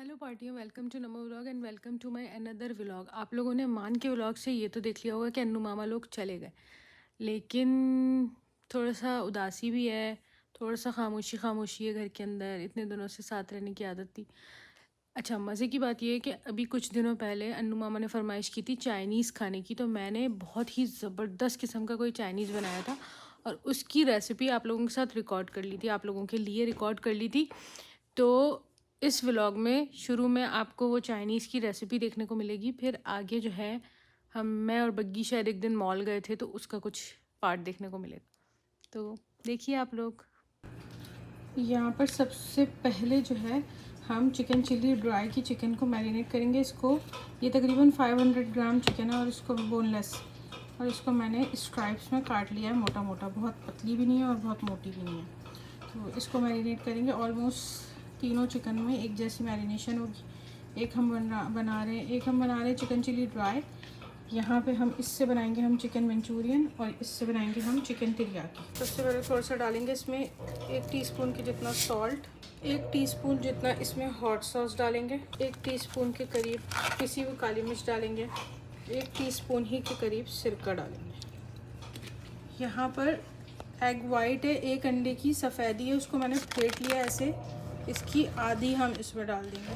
Hello पार्टियों, welcome to Namo vlog and welcome to my another vlog. आप लोगों ने मान के व्लॉग से ये तो देख लिया होगा कि अन्नू मामा लोग चले गए, लेकिन थोड़ा सा उदासी भी है, थोड़ा सा खामोशी खामोशी है घर के अंदर। इतने दिनों से साथ रहने की आदत थी। अच्छा, मज़े की बात यह है कि अभी कुछ दिनों पहले अन्नू मामा ने फरमाइश की थी चाइनीज़ खाने की, तो मैंने बहुत ही ज़बरदस्त किस्म का कोई चाइनीज़ बनाया था और उसकी रेसिपी आप लोगों के साथ रिकॉर्ड कर ली थी, आप लोगों के लिए रिकॉर्ड कर ली थी। तो इस व्लॉग में शुरू में आपको वो चाइनीज़ की रेसिपी देखने को मिलेगी, फिर आगे जो है मैं और बग्गी शायद एक दिन मॉल गए थे तो उसका कुछ पार्ट देखने को मिलेगा। तो देखिए आप लोग। यहाँ पर सबसे पहले जो है हम चिकन चिल्ली ड्राई की चिकन को मैरिनेट करेंगे। इसको ये तकरीबन 500 ग्राम चिकन है और इसको बोनलेस, और इसको मैंने स्ट्राइप्स में काट लिया है मोटा मोटा, बहुत पतली भी नहीं है और बहुत मोटी भी नहीं है। तो इसको मैरिनेट करेंगे। ऑलमोस्ट तीनों चिकन में एक जैसी मैरिनेशन होगी। एक हम बना रहे हैं चिकन चिल्ली ड्राई। यहाँ पे हम इससे बनाएंगे हम चिकन मंचूरियन और इससे बनाएंगे हम चिकन तिरियाकी। सबसे पहले थोड़ा सा डालेंगे इसमें 1 टीस्पून के जितना सॉल्ट, 1 टीस्पून जितना इसमें हॉट सॉस डालेंगे, 1 टीस्पून के करीब पिसी हुई काली मिर्च डालेंगे, 1 टीस्पून ही के करीब सिरका डालेंगे। यहाँ पर एग वाइट है, 1 अंडे की सफ़ेदी है, उसको मैंने फेंट लिया ऐसे। इसकी आधी हम इसमें डाल देंगे।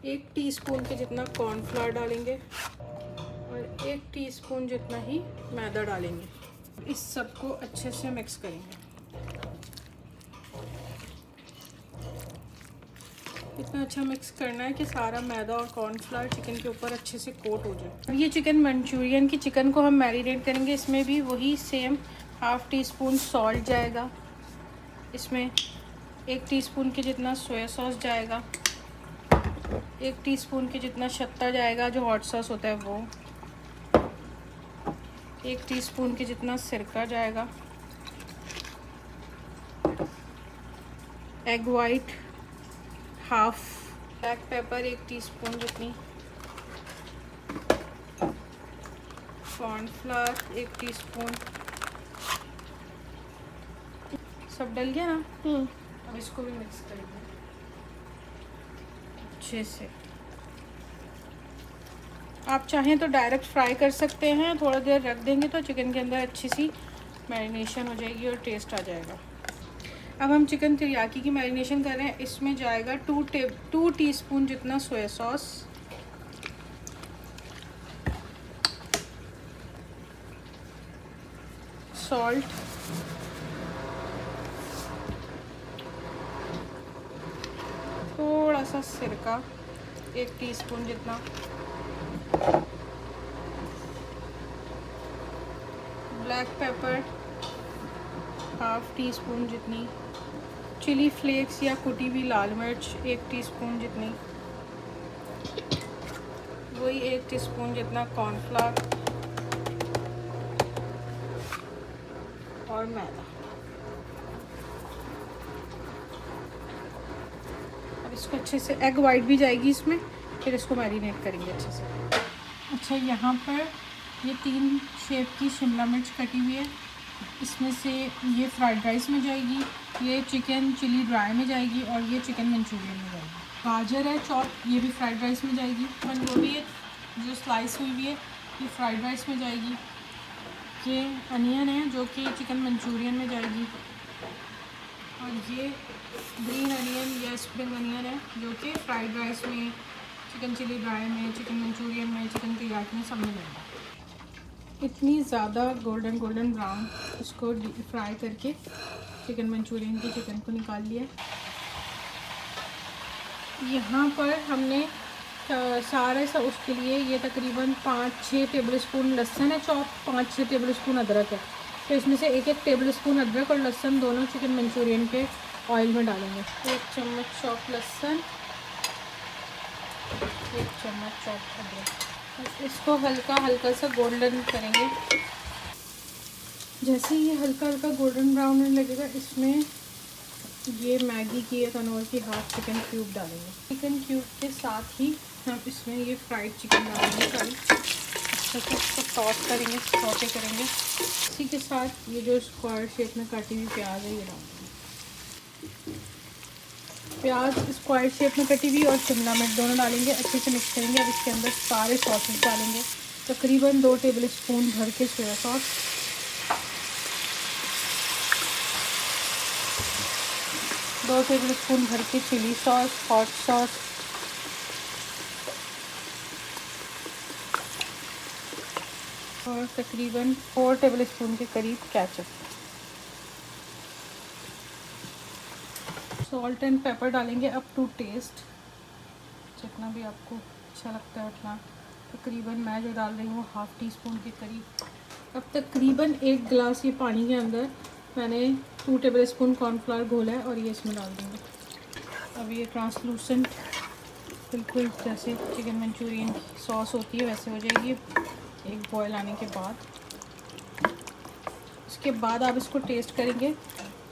1 टीस्पून के जितना कॉर्नफ्लावर डालेंगे और 1 टीस्पून जितना ही मैदा डालेंगे। इस सबको अच्छे से मिक्स करेंगे। इतना अच्छा मिक्स करना है कि सारा मैदा और कॉर्नफ्लावर चिकन के ऊपर अच्छे से कोट हो जाए। अब ये चिकन मंचूरियन की चिकन को हम मैरिनेट करेंगे। इसमें भी वही सेम 1/2 टीस्पून सॉल्ट जाएगा, इसमें 1 टीस्पून के जितना सोया सॉस जाएगा, 1 टीस्पून के जितना शत्ता जाएगा जो हॉट सॉस होता है वो, 1 टीस्पून के जितना सिरका जाएगा, egg white half, black pepper 1 teaspoon जितनी, कॉर्नफ्लावर 1 टीस्पून। सब डल गया ना? अब इसको भी मिक्स करेंगे अच्छे से। आप चाहें तो डायरेक्ट फ्राई कर सकते हैं, थोड़ा देर रख देंगे तो चिकन के अंदर अच्छी सी मैरिनेशन हो जाएगी और टेस्ट आ जाएगा। अब हम चिकन तिरियाकी की मैरिनेशन कर रहे हैं। इसमें जाएगा 2 टीस्पून जितना सोया सॉस, सॉल्ट, थोड़ा सा सिरका 1 टीस्पून जितना, ब्लैक पेपर 1/2 टीस्पून जितनी, चिली फ्लेक्स या कुटी हुई लाल मिर्च 1 टीस्पून जितनी, वही 1 टीस्पून जितना कॉर्नफ्लावर और मैदा। अब इसको अच्छे से, एग वाइट भी जाएगी इसमें, फिर इसको मैरिनेट करेंगे अच्छे से। अच्छा, यहाँ पर ये 3 शेप की शिमला मिर्च कटी हुई है, इसमें से ये फ्राइड राइस में जाएगी, ये चिकन चिली ड्राई में जाएगी और ये चिकन मंचूरियन में जाएगी। गाजर है चॉप, ये भी फ्राइड राइस में जाएगी। बंद गोभी है जो स्लाइस हुई है, ये फ्राइड राइस में जाएगी। ये अनियन है जो कि चिकन मंचूरियन में जाएगी, और ये ग्रीन अनियन या स्प्रिंग अनियन है जो कि फ्राइड राइस में, चिकन चिली ड्राई में, चिकन मंचूरियन में, चिकन तिरियाकी में सब में जाएगा। इतनी ज़्यादा गोल्डन ब्राउन इसको फ्राई करके चिकन मंचूरियन की चिकन को निकाल लिया। यहाँ पर हमने सारे सा उसके लिए ये तकरीबन 5-6 टेबल स्पून लहसुन है चॉप, 5-6 टेबल स्पून अदरक है। तो इसमें से 1-1 टेबल स्पून अदरक और लहसुन दोनों चिकन मंचूरियन के ऑयल में डालेंगे। 1 चम्मच चॉप लहसुन, 1 चम्मच चॉप अदरक। इसको हल्का सा गोल्डन करेंगे। जैसे ये हल्का गोल्डन ब्राउन होने लगेगा, इसमें ये मैगी की या तनोर की हाफ चिकन क्यूब डालेंगे। चिकन क्यूब के साथ ही हम इसमें ये फ्राइड चिकन डालेंगे सारी, अच्छे से इसको टॉस करेंगे, सौटे करेंगे। इसी के साथ ये जो स्क्वायर शेप में काटी हुई प्याज है ये डालेंगे। प्याज स्क्वायर शेप में कटी हुई और शिमला मिर्च दोनों डालेंगे, अच्छे से मिक्स करेंगे। अब इसके अंदर सारे सॉसेस डालेंगे, तकरीबन 2 टेबल स्पून भर के सोया सॉस, 2 टेबल स्पून भर के चिली सॉस, हॉट सॉस, और तकरीबन 4 टेबल स्पून के करीब केचप। सॉल्ट एंड पेपर डालेंगे अप टू टेस्ट, जितना भी आपको अच्छा लगता है उतना। तकरीबन मैं जो डाल रही हूँ 1/2 टीस्पून के करीब। अब तकरीबन 1 गिलास ये पानी के अंदर मैंने 2 टेबल स्पून कॉर्नफ्लावर घोला है और ये इसमें डाल दूँगी। अब ये ट्रांसलूसेंट बिल्कुल जैसे चिकन मंचूरियन की सॉस होती है वैसे हो जाएगी एक बॉयल आने के बाद। उसके बाद आप इसको टेस्ट करेंगे,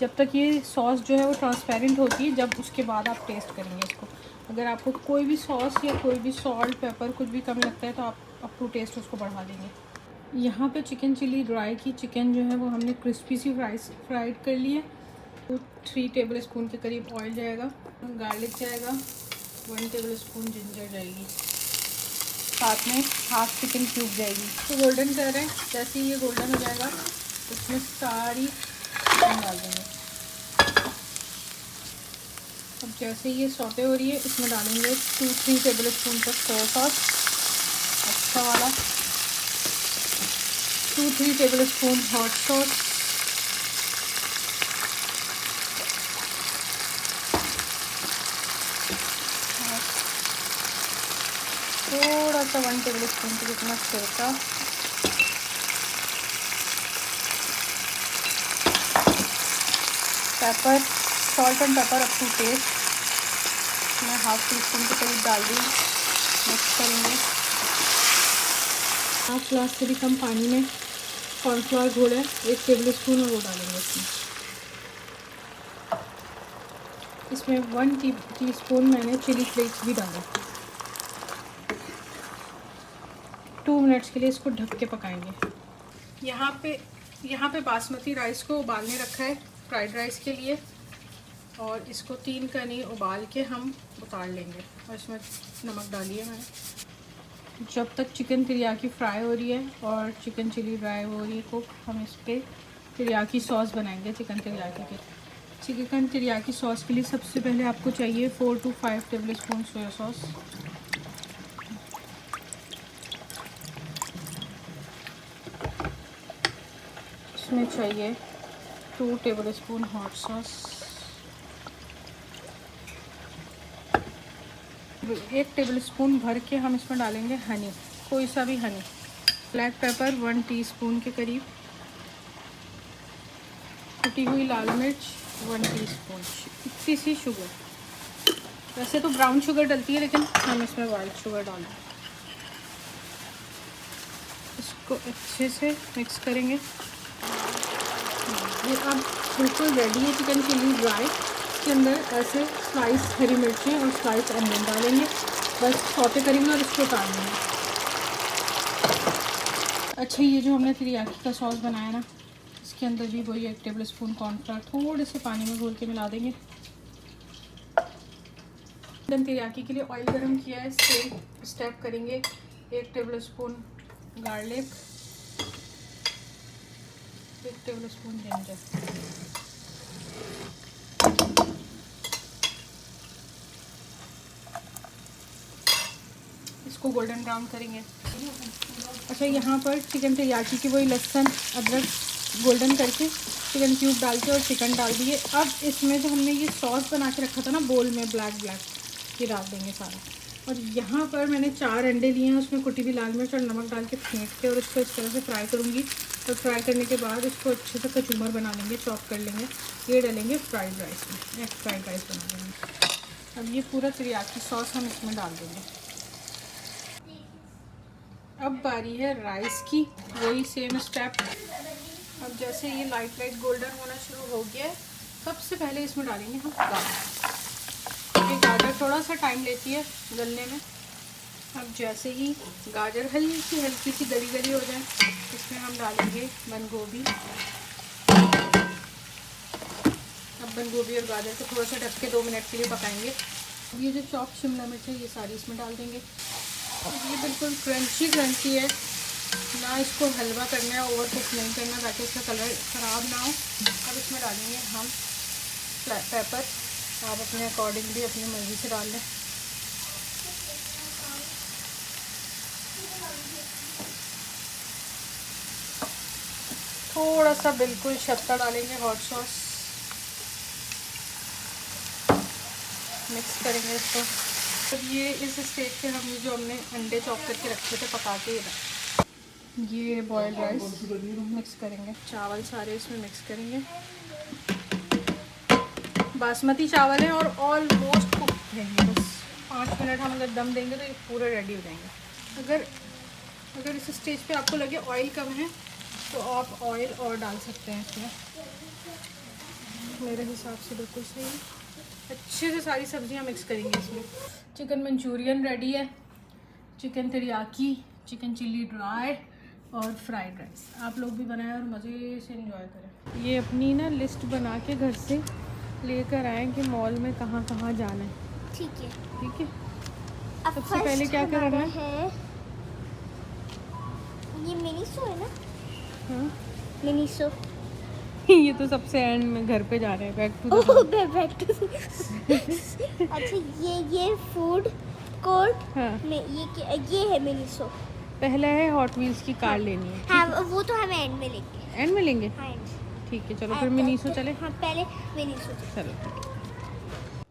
जब तक ये सॉस जो है वो ट्रांसपेरेंट होती है, जब उसके बाद आप टेस्ट करेंगे इसको। अगर आपको कोई भी सॉस या कोई भी सॉल्ट पेपर कुछ भी कम लगता है तो आप अप टू टेस्ट उसको बढ़ा देंगे। यहाँ पे चिकन चिली ड्राई की चिकन जो है वो हमने क्रिस्पी सी फ्राइड कर ली है। तो 3 टेबल स्पून के करीब ऑयल जाएगा, गार्लिक जाएगा, 1 टेबल स्पून जिंजर जाएगी, साथ में 1/2 चिकन क्यूब जाएगी। तो गोल्डन कर रहे हैं, जैसे ही ये गोल्डन हो जाएगा उसमें सारी चिकन डाल देंगे। अब जैसे ये सौते हो रही है इसमें डालेंगे 2-3 टेबल स्पून तक सोया सॉस अच्छा वाला, 2-3 टेबल स्पून हॉट सॉस, थोड़ा सा 1 टेबल स्पून के जितना सिरका, pepper, salt and pepper up to taste मैं 1/2 टीस्पून के करीब डाल दी। मिक्स करेंगे। 1 गिलास से भी कम पानी में कॉर्नफ्लावर घोला है 1 टेबल स्पून और वो डालेंगे इसमें 1 टीस्पून मैंने चिली फ्लेक्स भी डाला। 2 मिनट्स के लिए इसको ढक के पकाएंगे। यहाँ पे बासमती राइस को उबालने रखा है फ्राइड राइस के लिए, और इसको 3 कनी उबाल के हम उतार लेंगे और इसमें नमक डालिए मैंने। जब तक चिकन तिरियाकी फ्राई हो रही है और चिकन चिली ड्राई हो रही है कुक, हम इस पर तिरियाकी सॉस बनाएंगे। चिकन तिरियाकी सॉस के लिए सबसे पहले आपको चाहिए 4 to 5 table spoon soya sauce, इसमें चाहिए 2 table spoon hot sauce, 1 table spoon भर के हम इसमें डालेंगे हनी, कोई सा भी हनी, ब्लैक पेपर 1 टीस्पून के करीब, कुटी हुई लाल मिर्च 1 टीस्पून, इतनी सी शुगर। वैसे तो ब्राउन शुगर डलती है लेकिन हम इसमें वाइट शुगर डाल दें। इसको अच्छे से मिक्स करेंगे। ये अब बिल्कुल रेडी है चिकन चिली ड्राई। इसके अंदर ऐसे स्लाइस हरी मिर्ची और स्लाइस अनियन डालेंगे, बस सौते करेंगे और इसको उतार लेंगे। अच्छा, ये जो हमने तिरियाकी का सॉस बनाया ना, इसके अंदर भी वही 1 टेबल स्पून कॉर्नफ्लावर थोड़े से पानी में घोल के मिला देंगे। तिरियाकी के लिए ऑयल गरम किया है, सेम स्टेप करेंगे। 1 table spoon garlic, 1 table spoon ginger, इसको गोल्डन ब्राउन करेंगे। अच्छा, यहाँ पर चिकन तिरियाकी की वही लहसुन अदरक गोल्डन करके चिकन क्यूब डाल के और चिकन डाल दिए। अब इसमें जो हमने ये सॉस बना के रखा था ना बोल में, ब्लैक ये डाल देंगे सारा। और यहाँ पर मैंने 4 अंडे लिए हैं, उसमें कुटी हुई लाल मिर्च और नमक डाल के फेंट के और इसको इस तरह से फ्राई करूँगी। और फ्राई करने के बाद इसको अच्छे से कचूमर बना लेंगे, चॉप कर लेंगे। ये डालेंगे फ्राइड राइस में, एग फ्राइड राइस बना लेंगे। अब ये पूरा तिरियाकी सॉस हम इसमें डाल देंगे। अब बारी है राइस की, वही सेम स्टेप। अब जैसे ये लाइट गोल्डन होना शुरू हो गया है, सबसे पहले इसमें डालेंगे हम गाजर। ये गाजर थोड़ा सा टाइम लेती है गलने में। अब जैसे ही गाजर हल्की सी गली हो जाए, इसमें हम डालेंगे बंद गोभी। अब बंद गोभी और गाजर को थोड़ा सा ढक के 2 मिनट के लिए पकाएंगे। ये जो चॉप शिमला मिर्च है ये सारी इसमें डाल देंगे। ये बिल्कुल क्रंची क्रंची है ना, इसको हलवा करना है, ओवर कुक नहीं करना ताकि इसका कलर ख़राब ना हो। अब इसमें डालेंगे हम पेपर, आप अपने अकॉर्डिंग भी अपनी मर्ज़ी से डाल लें। थोड़ा सा बिल्कुल शत्ता डालेंगे, हॉट सॉस, मिक्स करेंगे इसको। तो ये इस स्टेज पे हम जो हमने अंडे चॉप करके रखे थे पका के, ये बॉयल्ड राइस मिक्स करेंगे, चावल सारे इसमें मिक्स करेंगे। बासमती चावल है और ऑलमोस्ट कुक रहेंगे, बस 5 मिनट हम अगर दम देंगे तो ये पूरे रेडी हो जाएंगे। अगर इस स्टेज पे आपको लगे ऑयल कम है तो आप ऑयल और डाल सकते हैं इसमें, मेरे हिसाब से बिल्कुल सही है। अच्छे से सारी सब्जियां मिक्स करेंगे इसमें। चिकन मंचूरियन रेडी है, chicken teriyaki, chicken chilli dry और फ्राइड राइस। आप लोग भी बनाएं और मज़े से एंजॉय करें। ये अपनी ना लिस्ट बना के घर से लेकर आएँ कि मॉल में कहाँ कहाँ जाना है। ठीक है, ठीक है। सबसे पहले क्या करना है? ये मिनीसो है ना? हाँ मिनीसो। ये तो सबसे एंड में घर पे जा रहे हैं, बैक टू बैक टू अच्छा, ये फूड कोर्ट। हाँ, में ये है मिनीसो। पहला है हॉट व्हील्स की कार लेनी है। हाँ, वो तो हम एंड में लेंगे। एंड में लेंगे? हाँ, ठीक है, चलो फिर मिनीसो चले। हाँ, पहले मिनीसो चलो।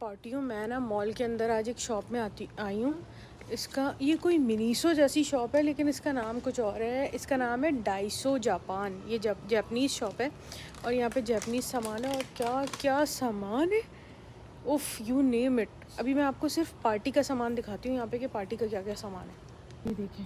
पार्टियों, मैं ना मॉल के अंदर आज एक शॉप में आई हूँ। इसका ये कोई मिनीसो जैसी शॉप है लेकिन इसका नाम कुछ और है। इसका नाम है डाइसो जापान। ये जापानीज़ शॉप है और यहाँ पे जापानीज़ सामान है और क्या क्या सामान है, उफ़ यू नेम इट। अभी मैं आपको सिर्फ पार्टी का सामान दिखाती हूँ यहाँ पे कि पार्टी का क्या क्या सामान है। ये देखें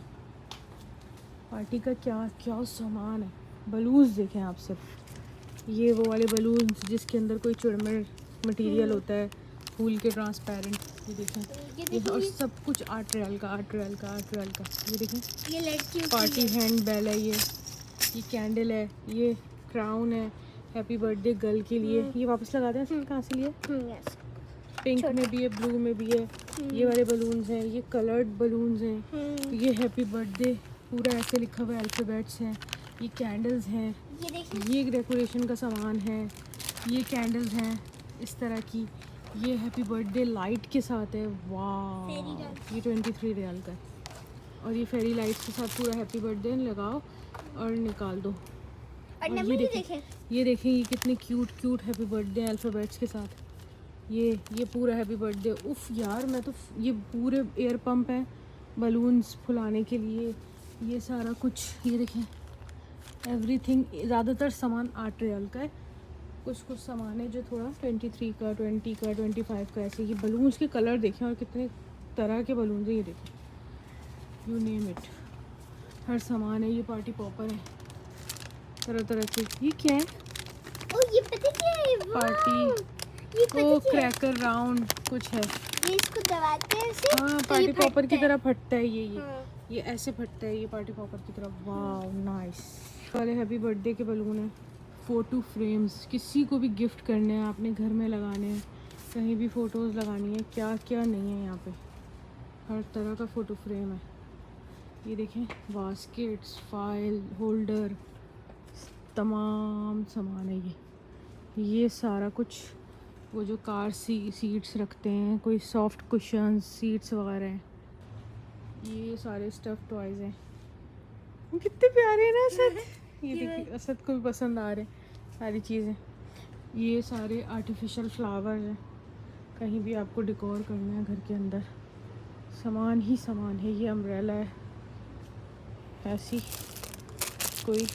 पार्टी का क्या क्या सामान है। बलून्स देखें आप, सिर्फ ये वो वाले बलून्स जिसके अंदर कोई चुड़मर मटेरियल होता है, फूल के ट्रांसपेरेंट। ये देखें, ये और सब कुछ 8 रियाल का। ये देखें, ये लड़की पार्टी हैंड बेल है, ये कैंडल है, ये क्राउन है हैप्पी बर्थडे गर्ल के लिए। ये वापस लगाते हैं, कहाँ से लिए? पिंक में भी है, ब्लू में भी है। ये वाले बलून्स हैं, ये कलर्ड बलून्स हैं। ये हैप्पी बर्थडे पूरा ऐसे लिखा हुआ अल्फ़ाबेट्स हैं। ये कैंडल्स हैं, ये डेकोरेशन का सामान है। ये कैंडल्स हैं इस तरह की। ये हैप्पी बर्थडे लाइट के साथ है, वाह। ये 23 रियाल का है और ये फेरी लाइट्स के साथ पूरा हैप्पी बर्थडे लगाओ और निकाल दो। और ये देखें ये कितने क्यूट हैप्पी बर्थडे हैं अल्फ़ाबेट्स के साथ। ये पूरा हैप्पी बर्थडे। उफ़ यार, मैं तो ये पूरे एयर पंप हैं बलून्स फुलाने के लिए, ये सारा कुछ। ये देखें एवरीथिंग। ज़्यादातर सामान 8 रियाल का है, कुछ सामान है जो थोड़ा 23 का, 20 का, 25 का ऐसे। ये बलून्स के कलर देखें और कितने तरह के बलून्स हैं। ये देखें, यू नेम इट, हर सामान है। ये पार्टी पॉपर है तरह तरह के। ये क्या है? ये पता क्या है? पार्टी ओ क्रैकर राउंड कुछ है। ये इसको दबाते हैं ऐसे। हाँ, तो पार्टी पॉपर की तरह फटता है हाँ। ये ऐसे फटता है ये पार्टी पॉपर की तरह। वाह नाइस। वाले हैप्पी बर्थडे के बलून है। फ़ोटो फ्रेम्स, किसी को भी गिफ्ट करने हैं, आपने घर में लगाने हैं, कहीं भी फ़ोटोज़ लगानी है, क्या क्या नहीं है यहाँ पे, हर तरह का फ़ोटो फ्रेम है। ये देखें बास्केट्स, फाइल होल्डर, तमाम सामान है। ये सारा कुछ वो जो कार सीट्स रखते हैं, कोई सॉफ्ट कुशन्स सीट्स वगैरह हैं। ये सारे स्टफ़ टॉयज़ हैं, कितने प्यारे हैं ना असद। ये देखिए असद को भी पसंद आ रहे हैं सारी चीज़ें। ये सारे आर्टिफिशियल फ्लावर हैं, कहीं भी आपको डेकोर करना है घर के अंदर, सामान ही सामान है। ये अम्ब्रेला है, ऐसी कोई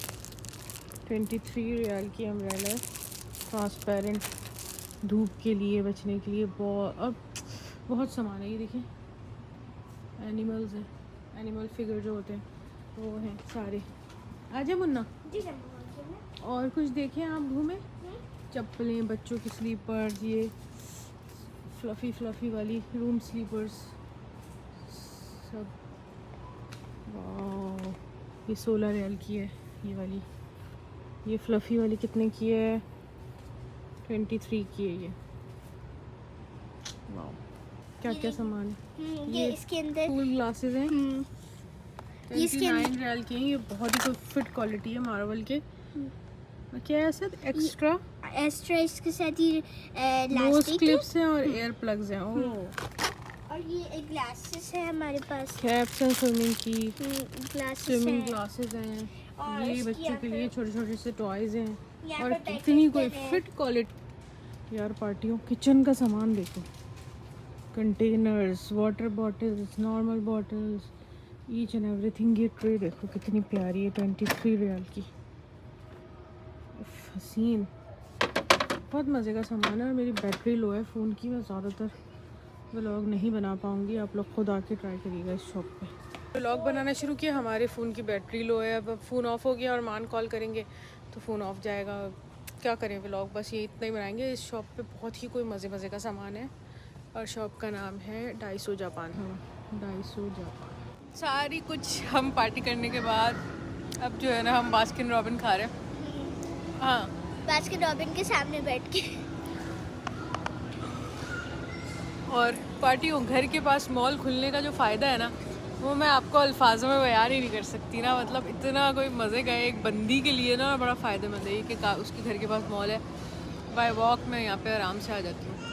23 रियाल की अम्ब्रेला है, ट्रांसपेरेंट, धूप के लिए बचने के लिए। बहुत सामान है। ये देखें एनिमल्स हैं, एनिमल फिगर जो होते हैं वो हैं सारे। आजा मुन्ना, और कुछ देखें आप, घूमें। चप्पलें, बच्चों की स्लीपर्स, ये फ्लफ़ी वाली रूम स्लीपर्स सब। वाह, ये 16 रियाल की है ये वाली। ये फ्लफ़ी वाली कितने की है? 23 की है ये। वाह, क्या क्या सामान है। ये इसके अंदर कूल ग्लासेस हैं, ये इसके 29 रियाल के हैं। ये बहुत ही फिट क्वालिटी है मार्वल के। और क्या है सर, एक्स्ट्रा इसके साथ ही नोज इलास्टिक क्लिप्स हैं और एयर प्लग्स हैं। ओह, और ये ग्लासेस है हमारे पास। कैप्स हैं स्विमिंग की, ग्लासेस स्विमिंग है ग्लासेस हैं। और ये इसकी बच्चों यहाँ के पे- लिए छोटे छोटे से टॉयज हैं। यहाँ और पे कितनी कोई बैडमिंटन है। फिट क्वालिटी यार। पार्टियों किचन का सामान देखो, containers, water bottles, normal bottles, each and everything. ये ट्रे देखो कितनी प्यारी है, 23 रियाल की। हसीन, बहुत मज़े का सामान है। और मेरी बैटरी लो है फ़ोन की, मैं ज़्यादातर व्लॉग नहीं बना पाऊँगी। आप लोग खुद आके ट्राई करिएगा इस शॉप पे। व्लॉग बनाना शुरू किया, हमारे फ़ोन की बैटरी लो है। अब फ़ोन ऑफ़ हो गया और मान कॉल करेंगे तो फ़ोन ऑफ जाएगा। क्या करें, व्लॉग बस ये इतना ही बनाएंगे। इस शॉप पे बहुत ही कोई मज़े का सामान है और शॉप का नाम है डाइसो जापान। हाँ, डाइसो जापान। सारी कुछ हम पार्टी करने के बाद अब जो है ना, हम बास्किन रॉबिन खा रहे हैं। हाँ, बास्केट रॉबिन के सामने बैठ के। और पार्टी हो, घर के पास मॉल खुलने का जो फ़ायदा है ना, वो मैं आपको अल्फाजों में बयान ही नहीं कर सकती ना। मतलब इतना कोई मज़े का है, एक बंदी के लिए ना बड़ा फ़ायदेमंद है ये कि उसके घर के पास मॉल है। बाय वॉक मैं यहाँ पे आराम से आ जाती हूँ।